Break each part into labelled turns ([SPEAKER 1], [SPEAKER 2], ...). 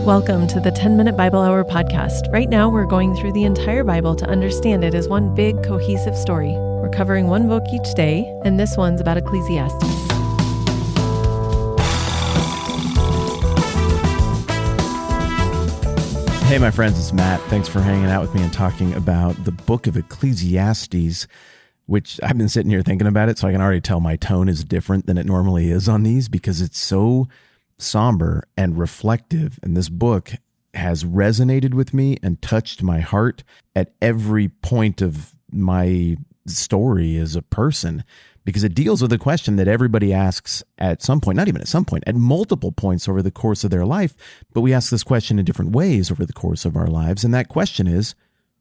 [SPEAKER 1] Welcome to the 10-Minute Bible Hour podcast. Right now, we're going through the entire Bible to understand it as one big, cohesive story. We're covering one book each day, and this one's about Ecclesiastes.
[SPEAKER 2] Hey, my friends, it's Matt. Thanks for hanging out with me and talking about the book of Ecclesiastes, which I've been sitting here thinking about it, so I can already tell my tone is different than it normally is on these because it's so somber and reflective, and this book has resonated with me and touched my heart at every point of my story as a person, because it deals with a question that everybody asks at some point, not even at some point, at multiple points over the course of their life, but we ask this question in different ways over the course of our lives, and that question is,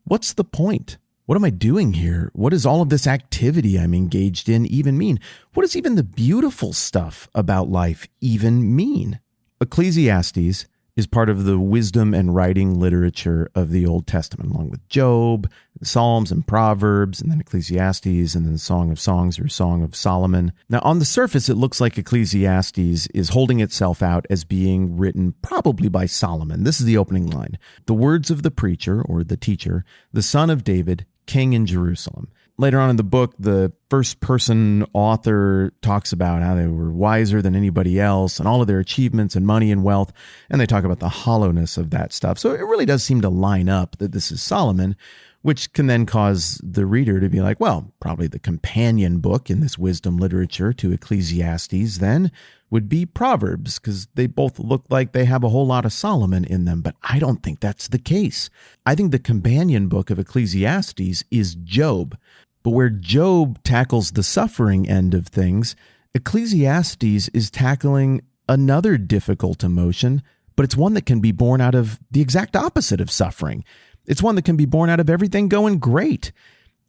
[SPEAKER 2] what's the point? What am I doing here? What does all of this activity I'm engaged in even mean? What does even the beautiful stuff about life even mean? Ecclesiastes is part of the wisdom and writing literature of the Old Testament, along with Job, the Psalms and Proverbs, and then Ecclesiastes, and then the Song of Songs or Song of Solomon. Now, on the surface, it looks like Ecclesiastes is holding itself out as being written probably by Solomon. This is the opening line. The words of the preacher, or the teacher, the son of David, king in Jerusalem. Later on in the book, the first-person author talks about how they were wiser than anybody else and all of their achievements and money and wealth, and they talk about the hollowness of that stuff. So it really does seem to line up that this is Solomon, which can then cause the reader to be like, well, probably the companion book in this wisdom literature to Ecclesiastes then would be Proverbs, because they both look like they have a whole lot of Solomon in them, but I don't think that's the case. I think the companion book of Ecclesiastes is Job, but where Job tackles the suffering end of things, Ecclesiastes is tackling another difficult emotion, but it's one that can be born out of the exact opposite of suffering. It's one that can be born out of everything going great.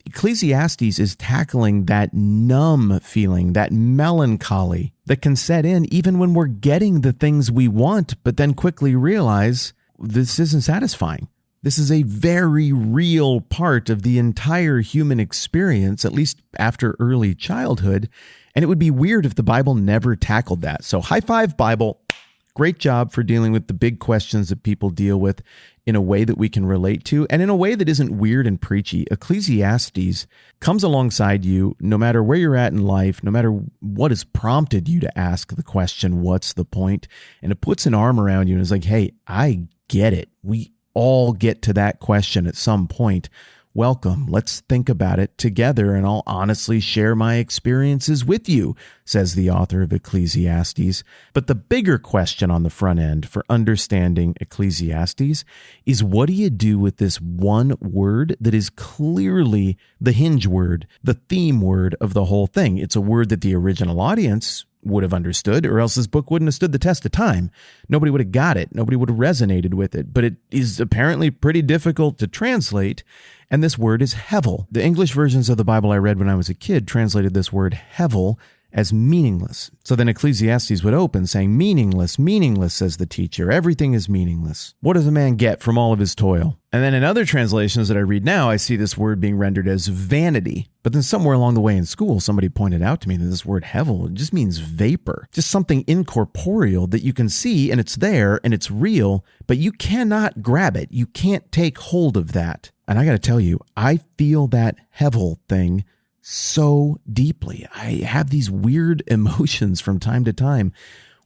[SPEAKER 2] Ecclesiastes is tackling that numb feeling, that melancholy that can set in even when we're getting the things we want, but then quickly realize this isn't satisfying. This is a very real part of the entire human experience, at least after early childhood, and it would be weird if the Bible never tackled that. So high five, Bible. Great job for dealing with the big questions that people deal with in a way that we can relate to, and in a way that isn't weird and preachy. Ecclesiastes comes alongside you no matter where you're at in life, no matter what has prompted you to ask the question, what's the point? And it puts an arm around you and is like, hey, I get it. We all get to that question at some point. Welcome. Let's think about it together, and I'll honestly share my experiences with you, says the author of Ecclesiastes. But the bigger question on the front end for understanding Ecclesiastes is, what do you do with this one word that is clearly the hinge word, the theme word of the whole thing? It's a word that the original audience would have understood, or else this book wouldn't have stood the test of time. Nobody would have got it. Nobody would have resonated with it. But it is apparently pretty difficult to translate, and this word is hevel. The English versions of the Bible I read when I was a kid translated this word hevel as meaningless. So then Ecclesiastes would open saying, meaningless, meaningless, says the teacher. Everything is meaningless. What does a man get from all of his toil? And then in other translations that I read now, I see this word being rendered as vanity. But then somewhere along the way in school, somebody pointed out to me that this word hevel just means vapor, just something incorporeal that you can see, and it's there and it's real, but you cannot grab it. You can't take hold of that. And I got to tell you, I feel that hevel thing so deeply. I have these weird emotions from time to time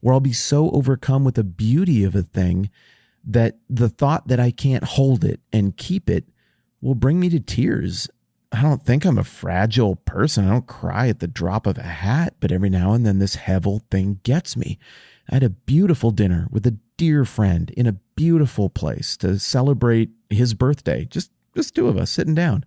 [SPEAKER 2] where I'll be so overcome with the beauty of a thing that the thought that I can't hold it and keep it will bring me to tears. I don't think I'm a fragile person. I don't cry at the drop of a hat, but every now and then this hevel thing gets me. I had a beautiful dinner with a dear friend in a beautiful place to celebrate his birthday. Just two of us sitting down.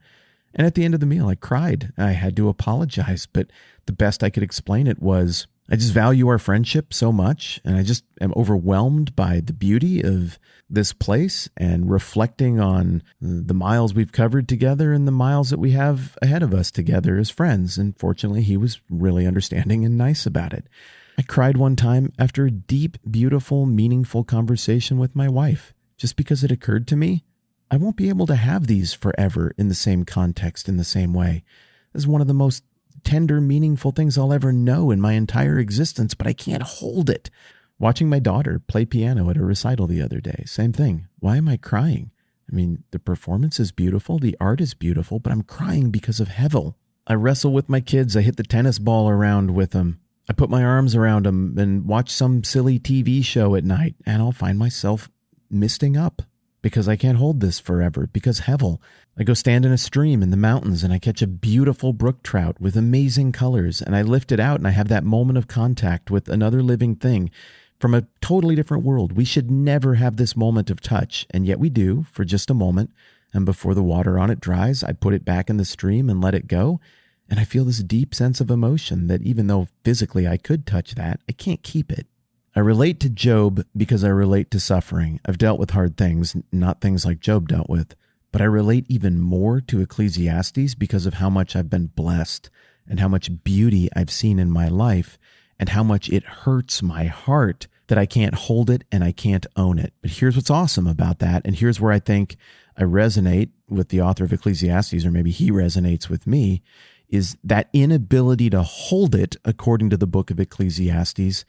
[SPEAKER 2] And at the end of the meal, I cried. I had to apologize, but the best I could explain it was, I just value our friendship so much, and I just am overwhelmed by the beauty of this place and reflecting on the miles we've covered together and the miles that we have ahead of us together as friends. And fortunately, he was really understanding and nice about it. I cried one time after a deep, beautiful, meaningful conversation with my wife, just because it occurred to me, I won't be able to have these forever in the same context, in the same way. This is one of the most tender, meaningful things I'll ever know in my entire existence, but I can't hold it. Watching my daughter play piano at a recital the other day, same thing. Why am I crying? I mean, the performance is beautiful, the art is beautiful, but I'm crying because of Hevel. I wrestle with my kids, I hit the tennis ball around with them. I put my arms around them and watch some silly TV show at night, and I'll find myself misting up because I can't hold this forever, because Hevel. I go stand in a stream in the mountains and I catch a beautiful brook trout with amazing colors, and I lift it out and I have that moment of contact with another living thing from a totally different world. We should never have this moment of touch, and yet we do for just a moment. And before the water on it dries, I put it back in the stream and let it go. And I feel this deep sense of emotion that even though physically I could touch that, I can't keep it. I relate to Job because I relate to suffering. I've dealt with hard things, not things like Job dealt with. But I relate even more to Ecclesiastes because of how much I've been blessed and how much beauty I've seen in my life, and how much it hurts my heart that I can't hold it and I can't own it. But here's what's awesome about that, and here's where I think I resonate with the author of Ecclesiastes, or maybe he resonates with me, is that inability to hold it, according to the book of Ecclesiastes,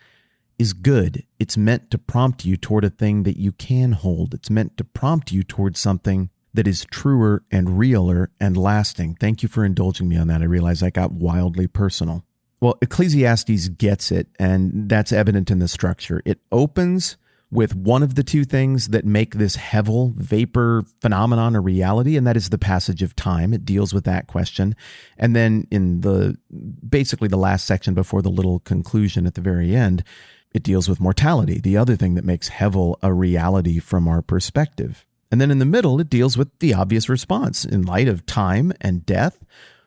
[SPEAKER 2] is good. It's meant to prompt you toward a thing that you can hold. It's meant to prompt you towards something that is truer and realer and lasting. Thank you for indulging me on that. I realize I got wildly personal. Well, Ecclesiastes gets it, and that's evident in the structure. It opens with one of the two things that make this Hevel vapor phenomenon a reality, and that is the passage of time. It deals with that question. And then in basically the last section before the little conclusion at the very end, it deals with mortality, the other thing that makes Hevel a reality from our perspective. And then in the middle, it deals with the obvious response. In light of time and death,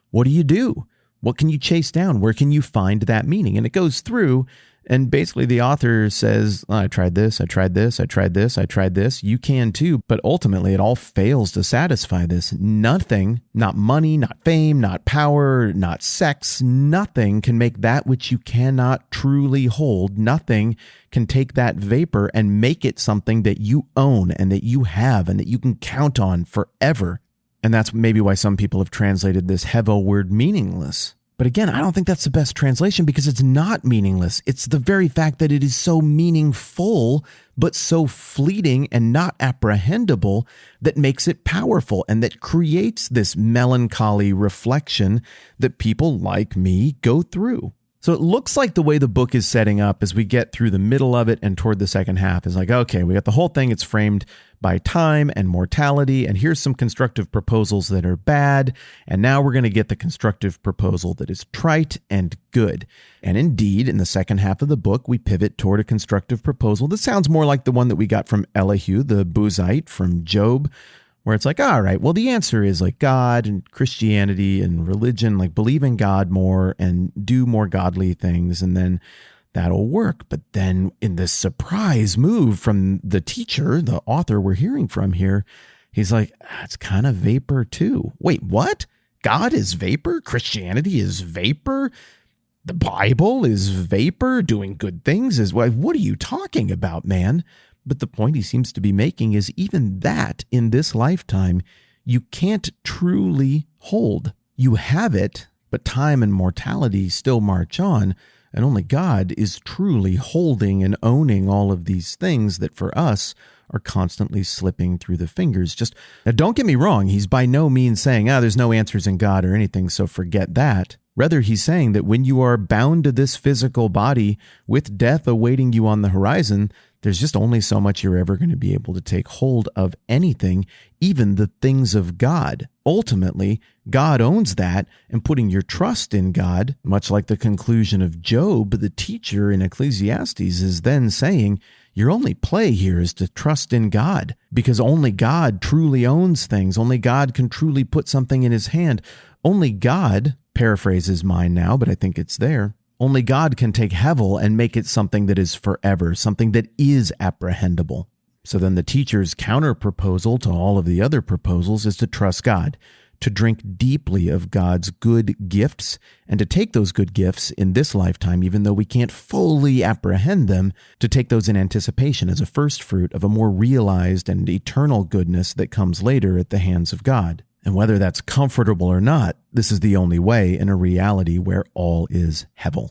[SPEAKER 2] what do? What can you chase down? Where can you find that meaning? And it goes through, and basically the author says, I tried this, I tried this, I tried this, I tried this. You can too, but ultimately it all fails to satisfy this. Nothing, not money, not fame, not power, not sex, nothing can make that which you cannot truly hold. Nothing can take that vapor and make it something that you own and that you have and that you can count on forever. And that's maybe why some people have translated this Hevel word meaningless. But again, I don't think that's the best translation, because it's not meaningless. It's the very fact that it is so meaningful, but so fleeting and not apprehendable, that makes it powerful and that creates this melancholy reflection that people like me go through. So it looks like the way the book is setting up as we get through the middle of it and toward the second half is like, okay, we got the whole thing. It's framed by time and mortality, and here's some constructive proposals that are bad, and now we're going to get the constructive proposal that is trite and good. And indeed, in the second half of the book, we pivot toward a constructive proposal that sounds more like the one that we got from Elihu, the Buzite from Job, where it's like, all right, well, the answer is like God and Christianity and religion, like believe in God more and do more godly things, and then that'll work. But then in this surprise move from the teacher, the author we're hearing from here, he's like, it's kind of vapor too. Wait, what? God is vapor? Christianity is vapor? The Bible is vapor? Doing good things is what are you talking about, man? But the point he seems to be making is even that in this lifetime, you can't truly hold. You have it, but time and mortality still march on, and only God is truly holding and owning all of these things that for us are constantly slipping through the fingers. Now, don't get me wrong, he's by no means saying, there's no answers in God or anything, so forget that. Rather, he's saying that when you are bound to this physical body with death awaiting you on the horizon, there's just only so much you're ever going to be able to take hold of anything, even the things of God. Ultimately, God owns that, and putting your trust in God, much like the conclusion of Job, the teacher in Ecclesiastes is then saying, your only play here is to trust in God, because only God truly owns things. Only God can truly put something in his hand. Only God, paraphrases mine now, but I think it's there, only God can take Hevel and make it something that is forever, something that is apprehendable. So then the teacher's counter-proposal to all of the other proposals is to trust God, to drink deeply of God's good gifts, and to take those good gifts in this lifetime, even though we can't fully apprehend them, to take those in anticipation as a first fruit of a more realized and eternal goodness that comes later at the hands of God. And whether that's comfortable or not, this is the only way in a reality where all is Hevel.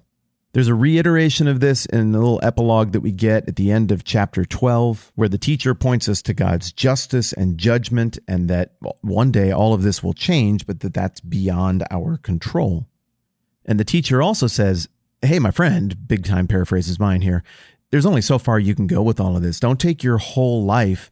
[SPEAKER 2] There's a reiteration of this in the little epilogue that we get at the end of chapter 12, where the teacher points us to God's justice and judgment, and that one day all of this will change, but that's beyond our control. And the teacher also says, hey, my friend, big time paraphrases mine here, there's only so far you can go with all of this. Don't take your whole life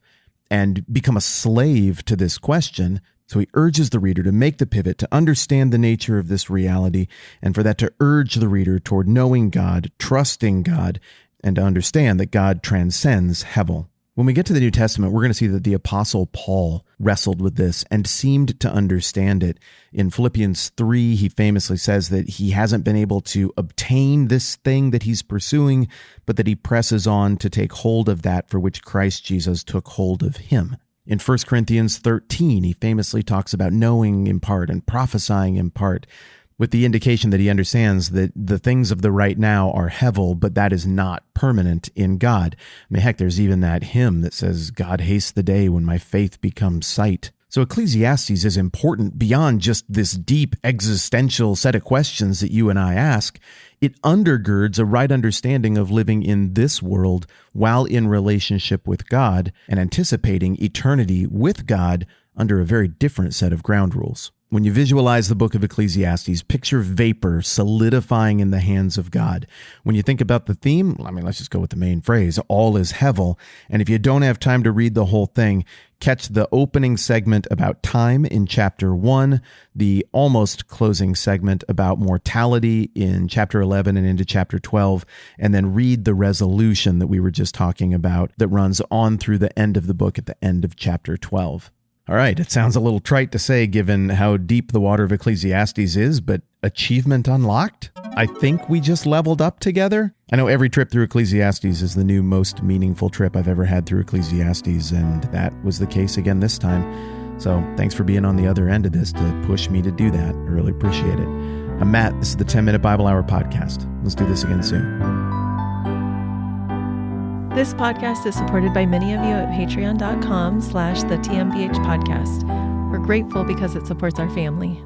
[SPEAKER 2] and become a slave to this question. So he urges the reader to make the pivot, to understand the nature of this reality, and for that to urge the reader toward knowing God, trusting God, and to understand that God transcends Hevel. When we get to the New Testament, we're going to see that the Apostle Paul wrestled with this and seemed to understand it. In Philippians 3, he famously says that he hasn't been able to obtain this thing that he's pursuing, but that he presses on to take hold of that for which Christ Jesus took hold of him. In 1 Corinthians 13, he famously talks about knowing in part and prophesying in part, with the indication that he understands that the things of the right now are hevel, but that is not permanent in God. I mean, heck, there's even that hymn that says, God hastes the day when my faith becomes sight. So Ecclesiastes is important beyond just this deep existential set of questions that you and I ask. It undergirds a right understanding of living in this world while in relationship with God and anticipating eternity with God under a very different set of ground rules. When you visualize the book of Ecclesiastes, picture vapor solidifying in the hands of God. When you think about the theme, let's just go with the main phrase, all is hevel. And if you don't have time to read the whole thing, catch the opening segment about time in chapter 1, the almost closing segment about mortality in chapter 11 and into chapter 12, and then read the resolution that we were just talking about that runs on through the end of the book at the end of chapter 12. All right, it sounds a little trite to say given how deep the water of Ecclesiastes is, but achievement unlocked? I think we just leveled up together. I know every trip through Ecclesiastes is the new most meaningful trip I've ever had through Ecclesiastes, and that was the case again this time. So thanks for being on the other end of this to push me to do that. I really appreciate it. I'm Matt. This is the 10-Minute Bible Hour podcast. Let's do this again soon.
[SPEAKER 1] This podcast is supported by many of you at patreon.com/the TMBH podcast. We're grateful because it supports our family.